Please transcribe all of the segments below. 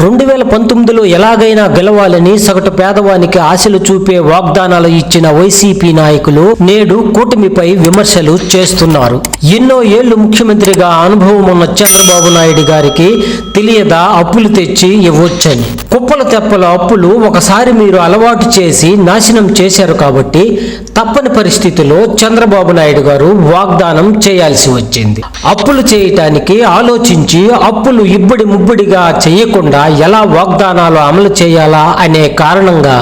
2019లో ఎలాగైనా గెలవాలని సగటు పేదవానికి ఆశలు చూపే వాగ్దానాలు ఇచ్చిన వైసీపీ నాయకులు నేడు కూటమిపై విమర్శలు చేస్తున్నారు. ఎన్నో ఏళ్లు ముఖ్యమంత్రిగా అనుభవం ఉన్న చంద్రబాబు నాయుడు గారికి తెలియదా అప్పులు తెచ్చి ఇవ్వొచ్చని? కుప్పల తెప్పల అప్పులు ఒకసారి మీరు అలవాటు చేసి నాశనం చేశారు కాబట్టి తప్పని పరిస్థితిలో చంద్రబాబు నాయుడు గారు వాగ్దానం చేయాల్సి వచ్చింది. అప్పులు చేయటానికి ఆలోచించి అప్పులు ఇబ్బడి ముబ్బడిగా చేయకుండా ఎలా వాగ్దానాలు అమలు చేయాలా అనే కారణంగా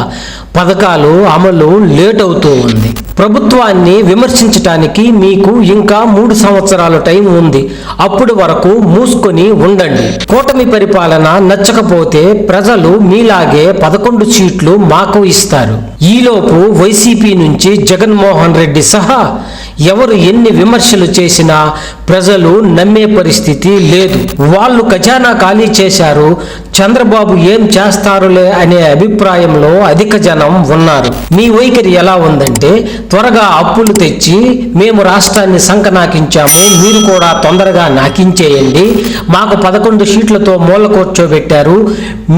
పథకాలు అమలు లేట్ అవుతూ ఉంది. ప్రభుత్వాన్ని విమర్శించటానికి మీకు ఇంకా 3 సంవత్సరాల టైం ఉంది. అప్పుడు వరకు మూసుకొని ఉండండి. కూటమి పరిపాలన నచ్చకపోతే ప్రజలు మీలాగే 11 సీట్లు మాకు ఇస్తారు. ఈలోపు వైసీపీ నుంచి జగన్మోహన్ రెడ్డి సహా ఎవరు ఎన్ని విమర్శలు చేసినా ప్రజలు నమ్మే పరిస్థితి లేదు. వాళ్ళు ఖజానా ఖాళీ చేశారు, చంద్రబాబు ఏం చేస్తారులే అనే అభిప్రాయంలో అధిక జనం ఉన్నారు. మీ వైఖరి ఎలా ఉందంటే, త్వరగా అప్పులు తెచ్చి మేము రాష్ట్రాన్ని సంకనాకించాము, మీరు కూడా తొందరగా నాకించేయండి, మాకు 11 సీట్లతో మూల కూర్చోబెట్టారు,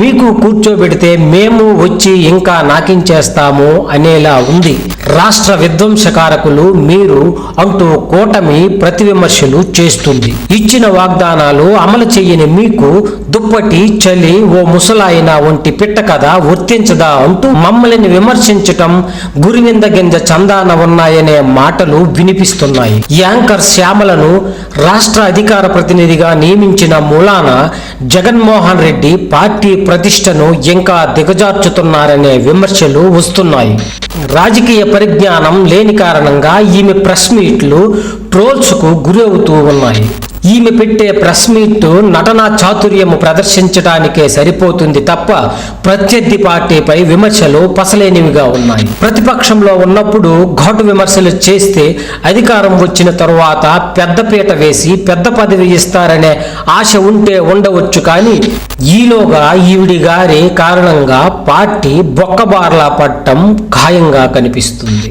మీకు కూర్చోబెడితే మేము వచ్చి ఇంకా నాకించేస్తాము అనేలా ఉంది. రాష్ట్ర విధ్వంసకారకులు మీరు అంటూ కూటమి ప్రతి విమర్శలు చేస్తుంది. ఇచ్చిన వాగ్దానాలు అమలు చేయని మీకు దుప్పటి చలి ఓ ముసలాయన వంటి పిట్ట కథ వర్తించదా అంటూ మమ్మల్ని విమర్శించటం గురివింద గింజ చందాన ఉన్నాయనే మాటలు వినిపిస్తున్నాయి. యాంకర్ శ్యామలను రాష్ట్ర అధికార ప్రతినిధిగా నియమించిన మూలాన జగన్మోహన్ రెడ్డి పార్టీ ప్రతిష్టను ఇంకా దిగజార్చుతున్నారనే విమర్శలు వస్తున్నాయి. రాజకీయ పరిజ్ఞానం లేని కారణంగా ఈమె ప్రెస్ మీట్లు ట్రోల్స్కు గురి అవుతూ ఉన్నాయి. ఈమె పెట్టే ప్రెస్ మీట్ నటనా చాతుర్యము ప్రదర్శించడానికే సరిపోతుంది తప్ప ప్రత్యర్థి పార్టీపై విమర్శలు పసలేనివిగా ఉన్నాయి. ప్రతిపక్షంలో ఉన్నప్పుడు ఘాటు విమర్శలు చేస్తే అధికారం వచ్చిన తరువాత పెద్దపీట వేసి పెద్ద పదవి ఇస్తారనే ఆశ ఉంటే ఉండవచ్చు. కానీ ఈలోగా ఈవిడి గారి కారణంగా పార్టీ బొక్కబార్లా పడటం ఖాయంగా కనిపిస్తుంది.